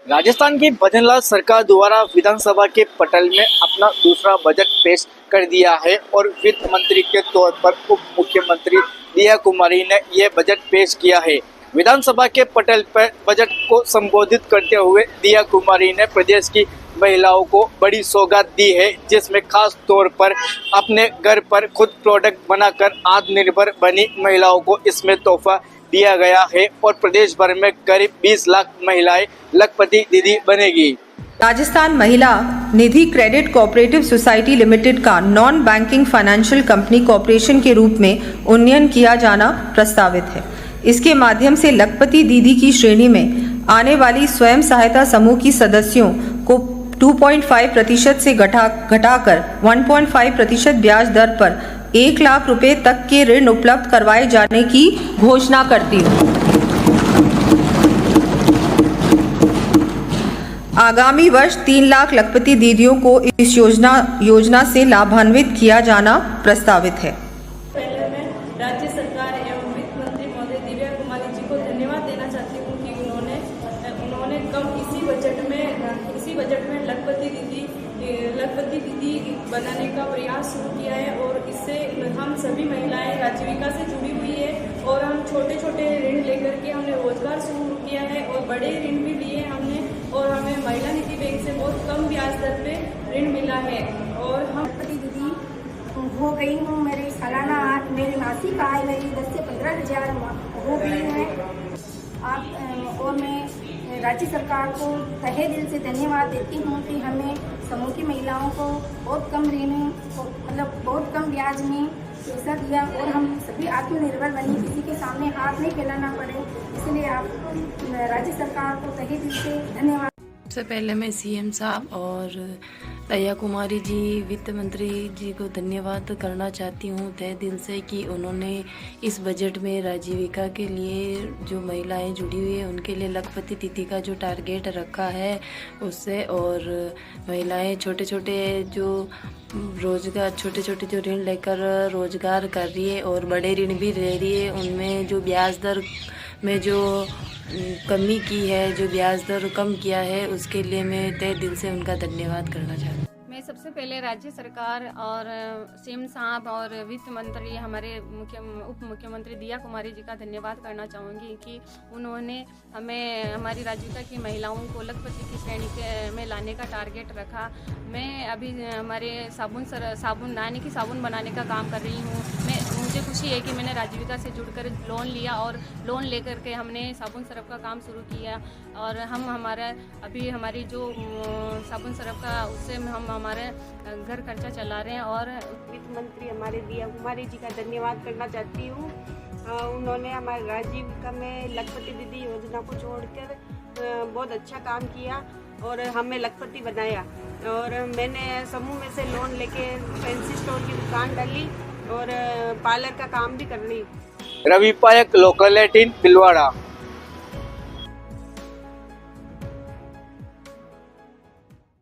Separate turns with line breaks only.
राजस्थान की भजनलाल सरकार द्वारा विधानसभा के पटल में अपना दूसरा बजट पेश कर दिया है और वित्त मंत्री के तौर पर उप मुख्यमंत्री दिया कुमारी ने यह बजट पेश किया है। विधानसभा के पटल पर बजट को संबोधित करते हुए दिया कुमारी ने प्रदेश की महिलाओं को बड़ी सौगात दी है, जिसमें खास तौर पर अपने घर पर खुद प्रोडक्ट बनाकर आत्मनिर्भर बनी महिलाओं को इसमें तोहफा दिया गया है और प्रदेश भर में करीब 20 लाख महिलाएं लखपति दीदी बनेगी।
राजस्थान महिला निधि क्रेडिट कोऑपरेटिव सोसाइटी लिमिटेड का non banking financial company corporation के रूप में उन्नयन किया जाना प्रस्तावित है। इसके माध्यम से लखपति दीदी की श्रेणी में आने वाली स्वयं सहायता समूह की सदस्यों को 2.5% से घटाकर 1.5% ब्याज दर पर 1 लाख रुपए तक के ऋण उपलब्ध करवाए जाने की घोषणा करती हूँ। आगामी वर्ष 3 लाख लखपति दीदियों को इस योजना से लाभान्वित किया जाना प्रस्तावित है।
पहले मैं राज्य सरकार एवं वित्त मंत्री महोदय दिव्या कुमारी जी को धन्यवाद देना चाहती हूँ कि उन्होंने इसी बजट में लखपति दीदी बनाने का प्रयास शुरू किया है और इससे हम सभी महिलाएं आजीविका से जुड़ी हुई है और हम छोटे छोटे ऋण लेकर के हमने रोजगार शुरू किया है और बड़े ऋण भी लिए हमने और हमें महिला निधि बैंक से बहुत कम ब्याज दर पे ऋण मिला है और हम
लखपति दीदी हो गई हूँ। मेरी सालाना मेरी मासिक आय मेरी 10 से 15 हज़ार हो गई है। आप और मैं राज्य सरकार को तहे दिल से धन्यवाद देती हूँ कि हमें समूह की महिलाओं को बहुत कम ऋण मतलब बहुत कम ब्याज में पैसा दिया और हम सभी आत्मनिर्भर बने, किसी के सामने हाथ नहीं फैलाना पड़े। इसलिए आप राज्य सरकार को तहे दिल से धन्यवाद।
सबसे पहले मैं सीएम साहब और दया कुमारी जी वित्त मंत्री जी को धन्यवाद करना चाहती हूँ तहे दिल से कि उन्होंने इस बजट में आजीविका के लिए जो महिलाएं जुड़ी हुई है उनके लिए लखपति दीदी का जो टारगेट रखा है उससे, और महिलाएं छोटे छोटे जो ऋण लेकर रोजगार कर रही है और बड़े ऋण भी ले रही है, उनमें जो ब्याज दर में जो कमी की है, जो ब्याज दर कम किया है, उसके लिए मैं तहे दिल से उनका धन्यवाद करना चाहती हूँ।
मैं सबसे पहले राज्य सरकार और सीएम साहब और वित्त मंत्री हमारे उप मुख्यमंत्री दिया कुमारी जी का धन्यवाद करना चाहूँगी कि उन्होंने हमें हमारी आजीविका की महिलाओं को लखपति की श्रेणी में लाने का टारगेट रखा। मैं अभी हमारे साबुन बनाने का काम कर रही हूँ। मुझे खुशी है कि मैंने आजीविका से जुड़कर लोन लिया और लोन लेकर के हमने साबुन सरफ का काम शुरू किया और हम हमारी जो साबुन सरफ का उससे हम हमारे घर खर्चा चला रहे हैं। और
वित्त मंत्री हमारे दिया कुमारी जी का धन्यवाद करना चाहती हूँ। उन्होंने हमारे आजीविका में लखपति दीदी योजना को छोड़कर बहुत अच्छा काम किया और हमें लखपति बनाया और मैंने समूह में से लोन लेके फैंसी स्टोर की दुकान डाली और पार्लर का काम भी कर रही।
रवि पायक, लोकल 18, भिलवाड़ा।